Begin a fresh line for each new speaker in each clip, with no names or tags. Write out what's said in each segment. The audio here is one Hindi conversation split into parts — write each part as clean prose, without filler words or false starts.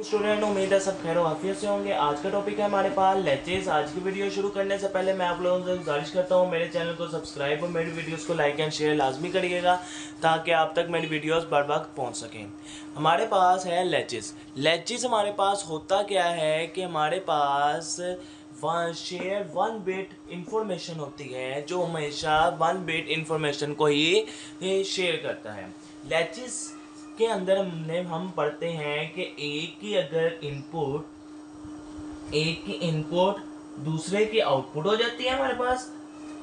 स्टूडेंट, उम्मीद है सब खैर वाफियत से होंगे। आज का टॉपिक है हमारे पास लेचेस। आज की वीडियो शुरू करने से पहले मैं आप लोगों से गुजारिश करता हूँ मेरे चैनल को सब्सक्राइब और मेरी वीडियोस को लाइक एंड शेयर लाजमी करिएगा ताकि आप तक मेरी वीडियोस बर वक्त पहुँच सकें। हमारे पास है लेचेस। लेचेस हमारे पास होता क्या है कि हमारे पास वन बिट इंफॉर्मेशन होती है जो हमेशा वन बिट इंफॉर्मेशन को ही शेयर करता है। लेचेस के अंदर हम पढ़ते हैं कि एक की इनपुट दूसरे की आउटपुट हो जाती है। हमारे पास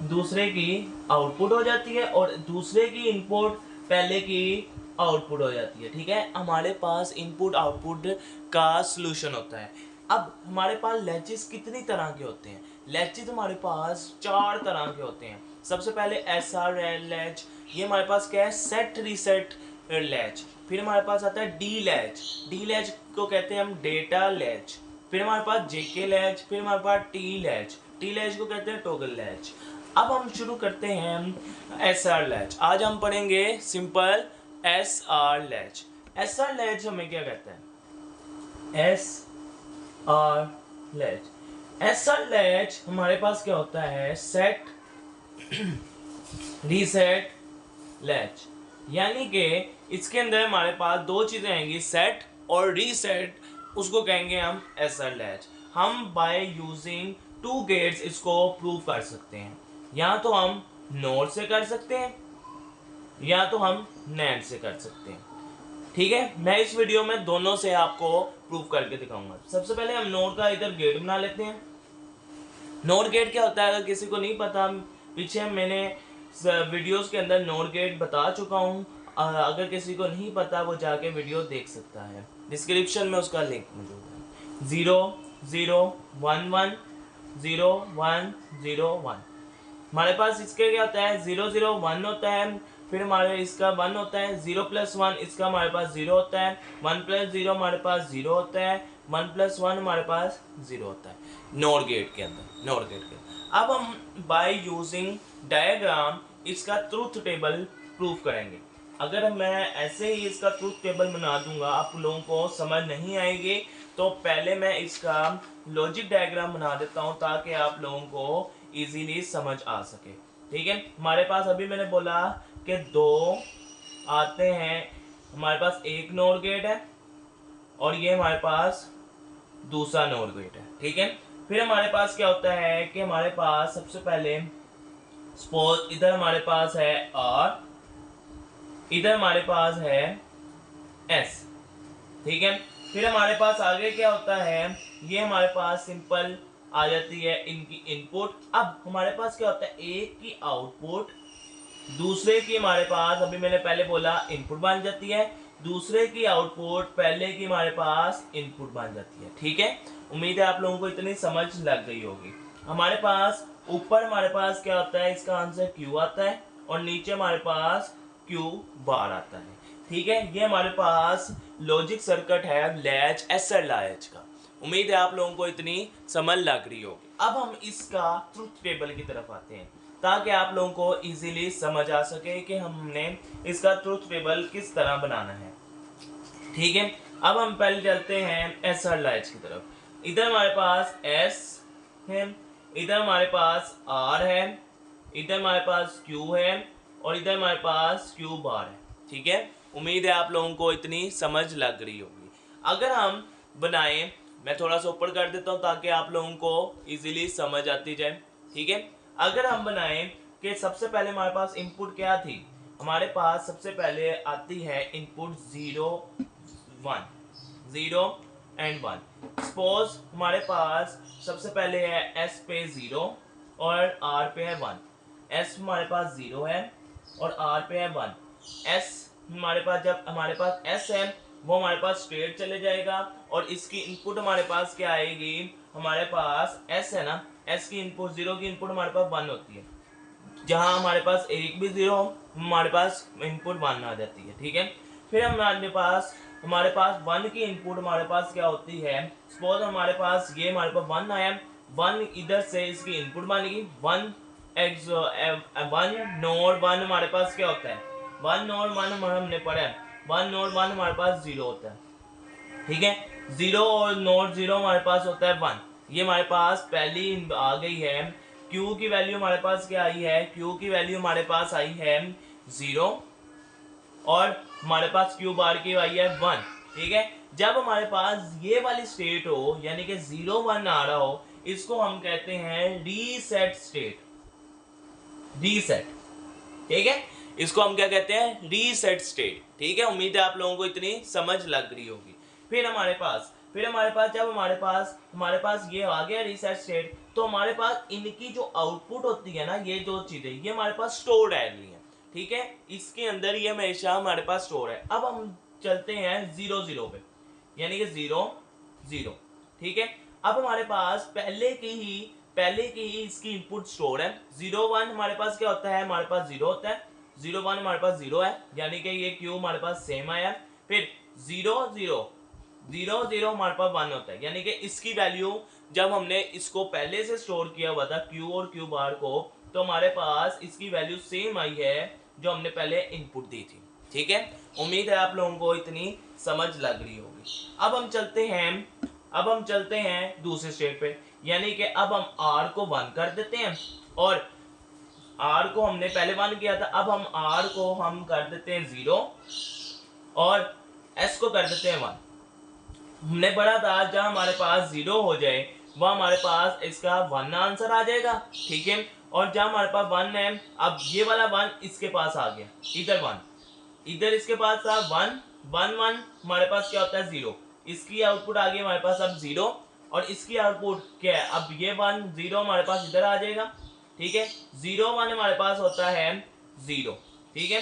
दूसरे की आउटपुट हो जाती है और दूसरे की इनपुट पहले की आउटपुट हो जाती है। ठीक है, हमारे पास इनपुट आउटपुट का सलूशन होता है। अब हमारे पास लैचेस कितनी तरह के होते हैं? लैचेस हमारे पास 4 तरह के होते हैं। सबसे पहले एसआर लैच, ये हमारे पास क्या है? Set reset latch. फिर हमारे पास आता है डी लैच। डी लैच को कहते हैं हम डेटा लैच। फिर हमारे पास जेके लैच। फिर हमारे पास टी लैच। टी लैच को कहते हैं टॉगल लैच। अब हम शुरू करते हैं एस आर लैच। आज हम पढ़ेंगे simple S R latch. S R latch हमें क्या कहता है? S R latch. S R latch हमारे पास क्या होता है? Set reset latch. यानी कि इसके अंदर हमारे पास दो चीजें आएंगी, सेट और रीसेट। उसको कहेंगे हम एसआर लैच। हम बाय यूजिंग 2 गेट्स इसको प्रूव कर सकते हैं। या तो हम नोर से कर सकते हैं या तो हम नैंड से कर सकते हैं। ठीक है, मैं इस वीडियो में दोनों से आपको प्रूव करके दिखाऊंगा। सबसे पहले हम नोर का इधर गेट बना लेते हैं। नोर गेट क्या होता है अगर किसी को नहीं पता, पीछे मैंने वीडियोस के अंदर नोर गेट बता चुका हूँ। अगर किसी को नहीं पता वो जाके वीडियो देख सकता है, डिस्क्रिप्शन में उसका लिंक मौजूद है। 0 0 1 1 0 1 0 1। हमारे पास इसके क्या होता है? 0 0 1 होता है। फिर हमारे इसका 1 होता है। 0 + 1 इसका हमारे पास 0 होता है। 1 + 0 हमारे पास 0 होता है। 1 + 1 हमारे पास 0 होता है नोर गेट के अंदर। नोर गेट के अब हम बाय यूजिंग डायग्राम इसका ट्रूथ टेबल प्रूफ करेंगे। अगर मैं ऐसे ही इसका ट्रूथ टेबल बना दूंगा आप लोगों को समझ नहीं आएगी, तो पहले मैं इसका लॉजिक डायग्राम बना देता हूं ताकि आप लोगों को इजीली समझ आ सके। ठीक है, हमारे पास अभी मैंने बोला कि 2 आते हैं। हमारे पास एक नोर गेट है और ये हमारे पास दूसरा नोर गेट है। ठीक है, फिर हमारे पास क्या होता है कि हमारे पास सबसे पहले सपोज इधर हमारे पास है आर, इधर हमारे पास है एस। ठीक है, फिर हमारे पास आगे क्या होता है? ये हमारे पास सिंपल आ जाती है इनकी इनपुट। अब हमारे पास क्या होता है? एक की आउटपुट दूसरे की हमारे पास, अभी मैंने पहले बोला, इनपुट बन जाती है। दूसरे की आउटपुट पहले की हमारे पास इनपुट बन जाती है। ठीक है, उम्मीद है आप लोगों को इतनी समझ लग गई होगी। हमारे पास ऊपर हमारे पास क्या होता है? इसका आंसर क्यू आता है और नीचे हमारे पास क्यू बार आता है। ठीक है, ये हमारे पास लॉजिक सर्किट है लैच एसआर लैच का। उम्मीद है आप लोगों को इतनी समझ लग रही होगी। अब हम इसका ट्रुथ टेबल की तरफ आते हैं ताकि आप लोगों को इजीली समझ आ सके कि हमने इसका ट्रुथ टेबल किस तरह बनाना है। ठीक है, अब हम पहले चलते हैं एसआर लैच की तरफ। इधर हमारे पास एस है, इधर हमारे पास आर है, इधर हमारे पास क्यू है और इधर हमारे पास क्यू बार है। ठीक है, उम्मीद है आप लोगों को इतनी समझ लग रही होगी। अगर हम बनाएं, मैं थोड़ा सा ऊपर कर देता हूं ताकि आप लोगों को इजीली समझ आती जाए। ठीक है, अगर हम बनाएं कि सबसे पहले हमारे पास इनपुट क्या थी? हमारे पास सबसे पहले आती है इनपुट 0 1 0 एंड 1। सपोज हमारे पास सबसे पहले है एस पे 0 और आर पे है 1। एस हमारे पास 0 है और आर पे है 1। एस हमारे पास, जब हमारे पास एस है वो हमारे पास स्ट्रेट चले जाएगा और इसकी इनपुट हमारे पास क्या आएगी? हमारे पास एस है ना, एस की इनपुट 0 की इनपुट हमारे पास 1 होती है। जहां हमारे पास एक भी 0 हमारे पास इनपुट 1 आ जाती है। ठीक है, फिर हमारे पास 1 की इनपुट हमारे पास क्या होती है? सपोज हमारे पास ये हमारे पास 1 आया, 1 इधर से इसकी इनपुट बनेगी 1 नोड 1 हमारे पास क्या होता है? 1 नोड 1 हमने पढ़ा है, 1 नोड 1 हमारे पास 0 होता है। ठीक है, जीरो और नॉट जीरो हमारे पास होता है 1। ये हमारे पास पहली आ गई है। Q की वैल्यू हमारे पास क्या आई है? Q की वैल्यू हमारे पास आई है 0 और हमारे पास Q बार की आई है 1। ठीक है, जब हमारे पास ये वाली स्टेट हो यानी कि 0 1 आ रहा हो, इसको हम कहते हैं रीसेट स्टेट। रीसेट, ठीक है, इसको हम क्या कहते हैं? Reset state. ठीक है, उम्मीद है आप लोगों को इतनी समझ लग रही होगी। फिर हमारे पास जब हमारे पास ये आ गया रीसेट स्टेट, तो हमारे पास इनकी जो आउटपुट होती है ना, ये जो चीजें ये हमारे पास स्टोर है। ठीक है, इसके अंदर ये हमेशा हमारे पास स्टोर है। अब हम चलते हैं 0 0 पे, यानी कि 0 0। ठीक है, अब हमारे पास पहले की ही इसकी इनपुट स्टोर है। 0 1 हमारे पास क्या होता है? हमारे पास 0 होता है। 0 1 हमारे पास 0 है, यानी कि ये Q हमारे पास सेम आया। फिर 0 0 0 0 हमारे पास 1 होता है, यानी कि इसकी वैल्यू जब हमने इसको पहले से स्टोर किया हुआ था Q और Q बार को, तो हमारे पास इसकी वैल्यू सेम आई है जो हमने पहले इनपुट दी थी। ठीक है, उम्मीद है आप लोगों को इतनी समझ लग रही होगी। अब हम चलते हैं दूसरे स्टेट पे, यानी कि अब हम R को 1 कर देते हैं और R को हमने पहले 1 किया था, अब हम R को हम कर देते हैं 0 और S को कर देते हैं 1। हमने पढ़ा था जहां हमारे पास 0 हो जाए वह हमारे पास इसका 1 आंसर आ जाएगा। ठीक है, और जहां हमारे पास 1 है, अब ये वाला 1 इसके पास आ गया, इधर 1 इधर इसके पास था 1 1 1 हमारे पास क्या होता है? 0। इसकी आउटपुट आ गई हमारे पास अब 0 और इसकी आउटपुट क्या है? अब ये 1 0 हमारे पास इधर आ जाएगा। ठीक है, 0 1 हमारे पास होता है 0। ठीक है,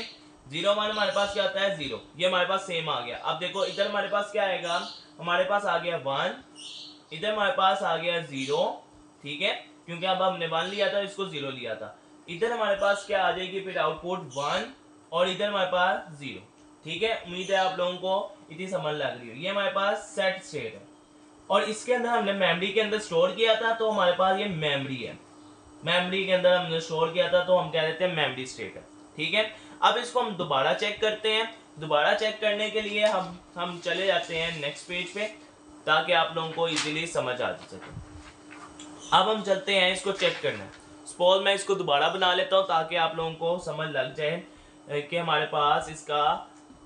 0 1 हमारे पास क्या होता है? 0। ये हमारे पास सेम आ गया। अब देखो इधर हमारे पास क्या आएगा? हमारे पास आ गया 1, इधर हमारे पास आ गया 0। ठीक है, क्योंकि अब हमने 1 लिया था, इसको 0 लिया था। इधर हमारे पास क्या आ जाएगी फिर? आउटपुट 1 और इधर हमारे पास 0। ठीक है, उम्मीद है आप लोगों को इतनी समझ लग रही हो। ये हमारे पास सेट स्टेट है और इसके अंदर हमने मेमोरी के अंदर स्टोर किया था, तो हमारे पास ये मेमोरी है। मेमोरी के अंदर हमने स्टोर किया था, तो हम कह देते हैं मेमोरी स्टेट है। ठीक है, अब इसको हम दोबारा चेक करते हैं। दोबारा चेक करने के लिए हम चले जाते हैं नेक्स्ट पेज पे, ताकि आप लोगों को इजीली समझ आ सके। अब हम चलते हैं इसको चेक करना। सपोज मैं इसको दोबारा बना लेता हूँ ताकि आप लोगों को समझ लग जाए कि हमारे पास इसका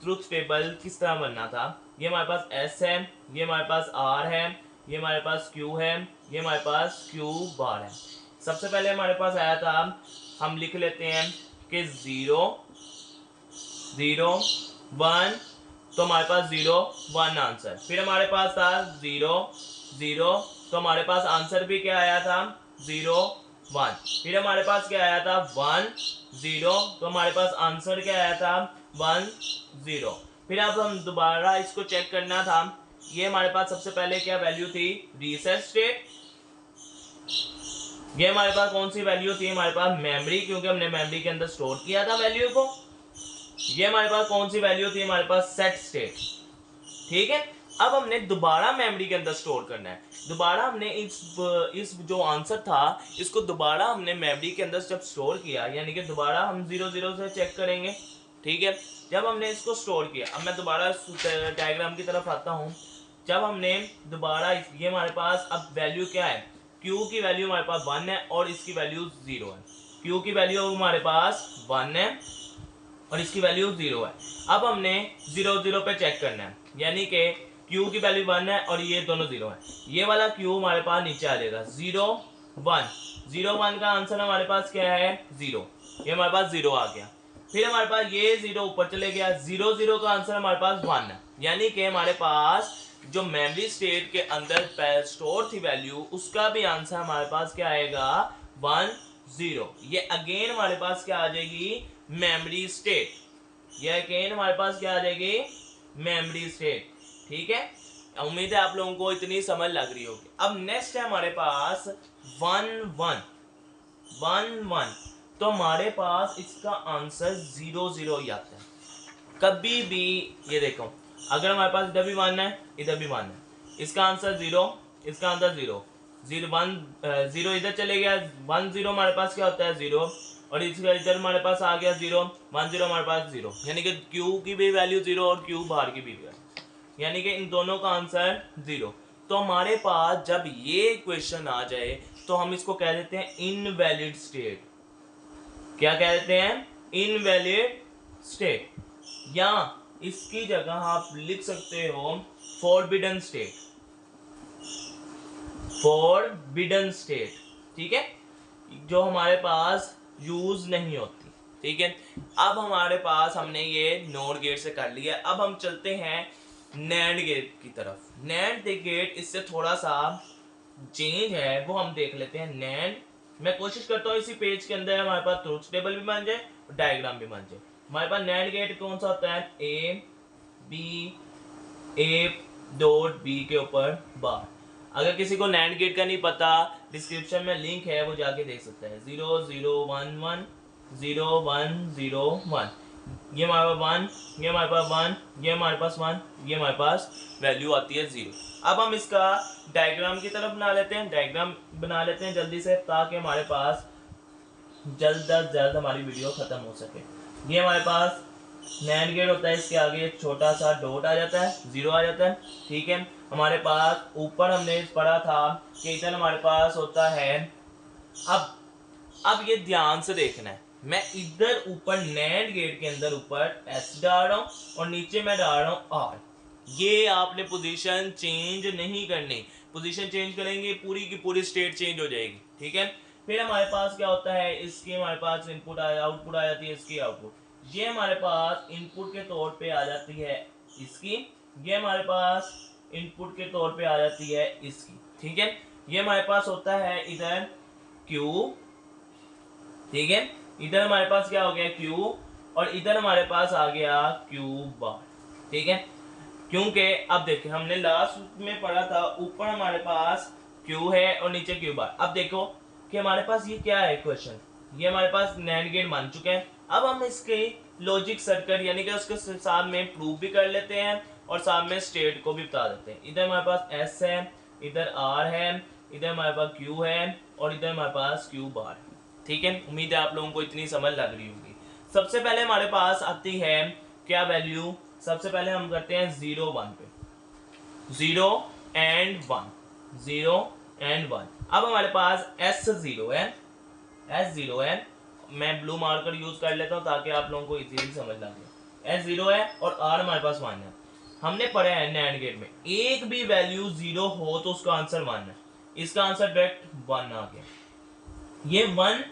ट्रुथ टेबल किस तरह बनना था। ये हमारे पास S है, ये हमारे पास R है, ये हमारे पास Q है, ये हमारे पास Q बार है। सबसे पहले हमारे पास आया था, हम लिख लेते हैं कि 0 0 1, तो हमारे पास 0 1 आंसर। फिर हमारे पास था 0 0, तो हमारे पास आंसर भी क्या आया था? 0 1। फिर हमारे पास क्या आया था? 1 0, तो हमारे पास आंसर क्या आया था? 1 0। फिर अब हम दोबारा इसको चेक करना था। ये हमारे पास सबसे पहले क्या वैल्यू थी? Reset state. ये हमारे पास कौन सी वैल्यू थी? हमारे पास मेमोरी, क्योंकि हमने मेमोरी के अंदर स्टोर किया था वैल्यू को। ये हमारे पास कौन सी वैल्यू थी? हमारे पास सेट स्टेट। ठीक है, अब हमने दोबारा मेमोरी के अंदर स्टोर करना है। दोबारा हमने इस जो आंसर था इसको दोबारा हमने मेमोरी के अंदर जब स्टोर किया, यानी कि दोबारा हम 0 0 से चेक करेंगे। ठीक है, जब हमने इसको स्टोर किया, अब मैं दोबारा डायग्राम की तरफ आता हूँ। जब हमने दोबारा ये हमारे पास अब वैल्यू क्या है? Q की वैल्यू हमारे पास 1 है और इसकी वैल्यू 0 है। Q की वैल्यू हमारे पास 1 है और इसकी वैल्यू 0 है। अब हमने 0 0 पे चेक करना है, यानी कि Q की वैल्यू 1 है और ये दोनों 0 है। ये वाला Q हमारे पास नीचे आ जाएगा। 0 1 0 1 का आंसर हमारे पास क्या है? 0। ये हमारे पास 0 आ गया। फिर हमारे पास ये 0 ऊपर चले गया। 0 0 का आंसर हमारे पास 1 है, यानी कि हमारे पास जो मेमोरी स्टेट के अंदर स्टोर थी वैल्यू, उसका भी आंसर हमारे पास क्या आएगा? 1 0। ये अगेन हमारे पास क्या आ जाएगी? Memory state. ये अगेन हमारे पास क्या आ जाएगी? Memory state. ठीक है, उम्मीद है आप लोगों को इतनी समझ लग रही होगी। अब नेक्स्ट है हमारे पास 1 1 1 1, तो हमारे पास इसका आंसर 0 0 ही आता है कभी भी। ये देखो, अगर हमारे पास इधर भी 1 है, इधर भी 1 है, इसका आंसर 0, इसका आंसर 0 0 1 0 इधर चले गया। 1 0 हमारे पास क्या होता है? 0, और इसका इधर हमारे पास आ गया 0 1 0 हमारे पास 0, यानी कि Q की भी वैल्यू 0 और Q बाहर की भी वैल्यू। यानी कि इन दोनों का आंसर 0। तो हमारे पास जब ये क्वेश्चन आ जाए तो हम इसको कह देते हैं इनवैलिड स्टेट। क्या कह देते हैं? इनवैलिड स्टेट, या इसकी जगह आप लिख सकते हो फॉरबिडन स्टेट। फॉरबिडन स्टेट, ठीक है, जो हमारे पास यूज नहीं होती। ठीक है, अब हमारे पास हमने ये नॉर गेट से कर लिया। अब हम चलते हैं नैंड गेट की तरफ। नैंड गेट इससे थोड़ा सा चेंज है, वो हम देख लेते हैं। नैंड, मैं कोशिश करता हूँ इसी पेज के अंदर हमारे पास ट्रुथ टेबल भी बन जाए और डायग्राम भी बन जाए। हमारे पास नैंड गेट कौन सा होता है? ए डॉट बी के ऊपर बार। अगर किसी को नैंड गेट का नहीं पता, डिस्क्रिप्शन में लिंक है, वो जाके देख सकते हैं। 0 0 1 1 0 1 0 1, ये हमारे पास 1, ये हमारे पास 1, ये हमारे पास 1, ये हमारे पास वैल्यू आती है 0। अब हम इसका डायग्राम की तरफ बना लेते हैं। डायग्राम बना लेते हैं जल्दी से, ताकि हमारे पास जल्द अज जल्द हमारी वीडियो खत्म हो सके। ये हमारे पास नैंड गेट होता है, इसके आगे एक छोटा सा डॉट आ जाता है, 0 आ जाता है। ठीक है, हमारे पास ऊपर हमने पढ़ा था कि इधर हमारे पास होता है, अब ये ध्यान से देखना है, मैं इधर ऊपर नैंड गेट के अंदर ऊपर एस डाल रहा हूँ और नीचे मैं डाल रहा हूँ आर। ये आपने पोजीशन चेंज नहीं करनी, पोजीशन चेंज करेंगे पूरी की पूरी स्टेट चेंज हो जाएगी। ठीक है, फिर हमारे पास क्या होता है, इसकी हमारे पास इनपुट आउटपुट आ जाती है, इसकी आउटपुट, ये हमारे पास इनपुट के तौर पे आ जाती है इसकी, ये हमारे पास इनपुट के तौर पे आ जाती है इसकी। ठीक है, ये हमारे पास होता है इधर Q। ठीक है, इधर हमारे पास क्या हो गया Q, और इधर हमारे पास आ गया Q बार। ठीक है, क्योंकि अब देखिए हमने लास्ट में पढ़ा था ऊपर हमारे पास Q है और नीचे Q बार। अब देखो कि हमारे पास ये क्या है क्वेश्चन, ये हमारे पास नैंड गेट मान चुके हैं। अब हम इसके लॉजिक सर्किट यानी कि उसके साथ में प्रूव भी कर लेते हैं और साथ में स्टेट को भी बता देते हैं। इधर हमारे पास S है, इधर R है, इधर हमारे पास Q है और इधर हमारे पास Q बार है। ठीक है, उम्मीद है आप लोगों को इतनी समझ लग रही होगी। सबसे पहले हमारे पास आती है क्या वैल्यू, सबसे पहले हम करते हैं 0 1 पे, 0 and 1, 0 and 1। अब हमारे पास S0 है, S0 है, मैं ब्लू मार्कर यूज कर लेता हूँ ताकि आप लोगों को इजीली समझ लगे। S0 है और R हमारे पास 1 है। हमने पढ़ा है नैंड गेट में एक भी वैल्यू 0 हो तो उसका आंसर 1 है, इसका आंसर डायरेक्ट 1 आ गया। ये 1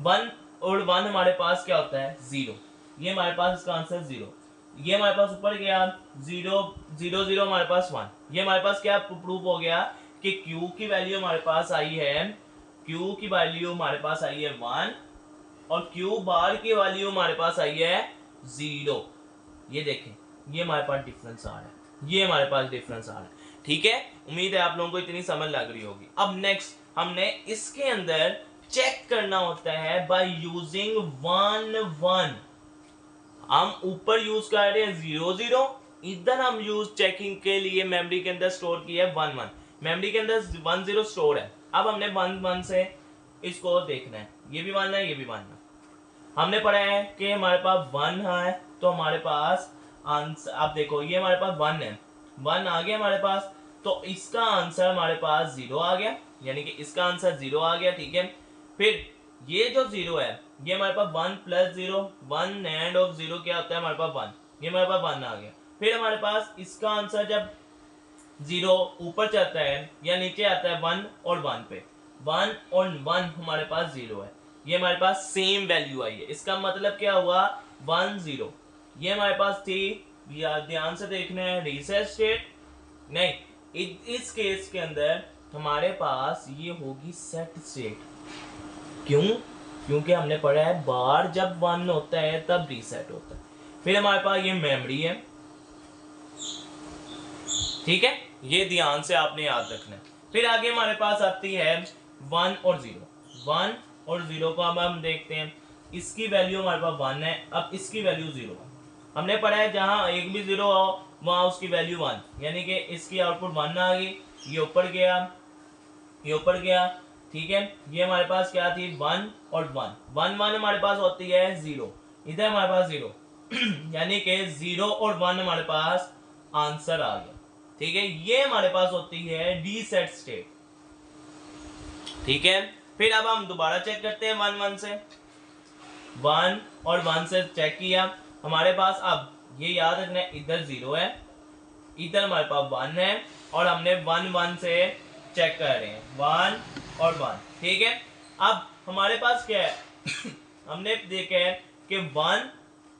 1 और 1 हमारे पास क्या होता है 0, ये हमारे पास इसका आंसर 0। ये हमारे पास ऊपर गया 0 0 0 हमारे पास 1। ये हमारे पास क्या प्रूफ हो गया कि Q की वैल्यू हमारे पास आई है, Q की वैल्यू हमारे पास आई है 1 और Q बार की वैल्यू हमारे पास आई है 0। ये देखें, ये हमारे पास डिफरेंस आ रहा है, ये हमारे पास डिफरेंस आ रहा है। ठीक है, उम्मीद है आप लोगों को इतनी समझ लग रही होगी। अब नेक्स्ट हमने इसके अंदर चेक करना होता है बाय यूजिंग 1 1। हम ऊपर यूज कर रहे हैं 0 0, इधर हम यूज चेकिंग के लिए मेमोरी के अंदर स्टोर किया है 1 1, मेमोरी के अंदर 1 0 स्टोर है। अब हमने 1 1 से इसको देखना है, ये भी 1 है, ये भी 1 है। हमने पढ़ा है कि हमारे पास 1 है तो हमारे पास आंसर, आप देखो ये हमारे पास 1 है, 1 आ गया हमारे पास, तो इसका आंसर हमारे पास 0 आ गया, यानी कि इसका आंसर 0 आ गया। ठीक है, फिर ये जो 0 है ये हमारे पास 1 प्लस 0, 1 एंड ऑफ 0 क्या होता है हमारे पास 1, ये हमारे पास 1 आ गया। फिर हमारे पास इसका आंसर जब 0 ऊपर चलता है या नीचे आता है 1 और 1 पे, 1 और 1 हमारे पास 0 है, ये हमारे पास सेम वैल्यू आई है। इसका मतलब क्या हुआ 1 0, ये हमारे पास थी, या ध्यान से देखना है रीसेट स्टेट नहीं, इस केस के अंदर हमारे पास ये होगी सेट स्टेट। क्यों? क्योंकि हमने पढ़ा है बार जब 1 होता है तब रीसेट होता है। फिर हमारे पास ये मेमोरी है, ठीक है, ये ध्यान से आपने याद रखना है। फिर आगे हमारे पास आती है 1 और 0, 1 और 0 को अब हम देखते हैं, इसकी वैल्यू हमारे पास 1 है, अब इसकी वैल्यू 0 है। हमने पढ़ा है जहां एक भी 0 हो वहां उसकी वैल्यू 1, यानी कि इसकी आउटपुट 1 आ गई, ये ऊपर गया, ये ऊपर गया। ठीक है, ये हमारे पास क्या थी 1 और 1, 1 1 हमारे पास होती है 0, इधर हमारे पास 0 यानी कि 0 और 1 हमारे पास आंसर आ गया। ठीक है, ये हमारे पास होती है रीसेट स्टेट। ठीक है, फिर अब हम दोबारा चेक करते हैं 1 1 से। 1 और 1 से चेक किया, हमारे पास अब ये याद रखना है इधर 0 है, इधर हमारे पास 1 है, और हमने 1 1 से चेक कर रहे हैं 1 और 1। ठीक है, अब हमारे पास क्या है हमने देखा है कि 1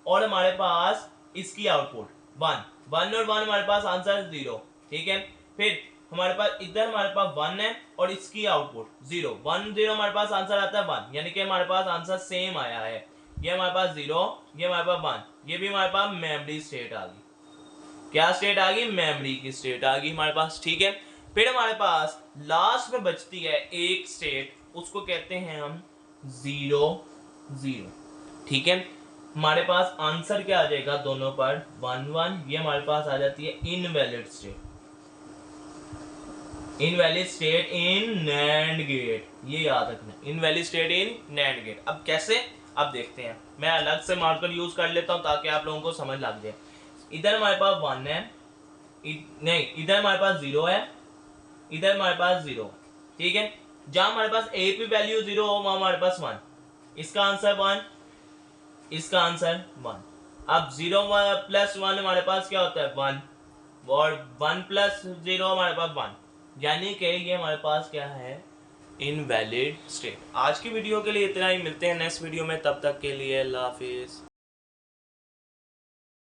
और हमारे पास इसकी आउटपुट 1 1 और 1 हमारे पास आंसर 0। ठीक है, फिर हमारे पास इधर हमारे पास 1 है और इसकी आउटपुट 0 1 0 हमारे पास आंसर आता है 1, यानी कि हमारे पास आंसर सेम आया है। ये हमारे पास 0, ये हमारे पास 1, ये भी हमारे पास मेमोरी स्टेट आ गई। क्या स्टेट आ गई? मेमोरी की स्टेट आ गई हमारे पास। ठीक है, फिर हमारे पास लास्ट में बचती है एक स्टेट, उसको कहते हैं हम 0 0। ठीक है, हमारे पास आंसर क्या आ जाएगा दोनों पर 1 1, ये हमारे पास आ जाती है invalid state. Invalid state in NAND gate, ये याद रखना, invalid state in NAND gate. अब कैसे, अब देखते हैं, मैं अलग से मार्कर यूज कर लेता हूं ताकि आप लोगों को समझ लग जाए। इधर हमारे पास 1 है, नहीं इधर हमारे पास 0 है, इधर हमारे पास 0। ठीक है, जहां हमारे पास ए की वैल्यू 0 हो वहां हमारे पास 1, इसका आंसर 1, इसका आंसर 1। अब 0 प्लस 1 हमारे पास क्या होता है 1, और 1 प्लस 0 हमारे पास 1, यानी कि ये हमारे पास क्या है इनवैलिड स्टेट। आज की वीडियो के लिए इतना ही, मिलते हैं नेक्स्ट वीडियो में, तब तक के लिए अल्लाह हाफिज।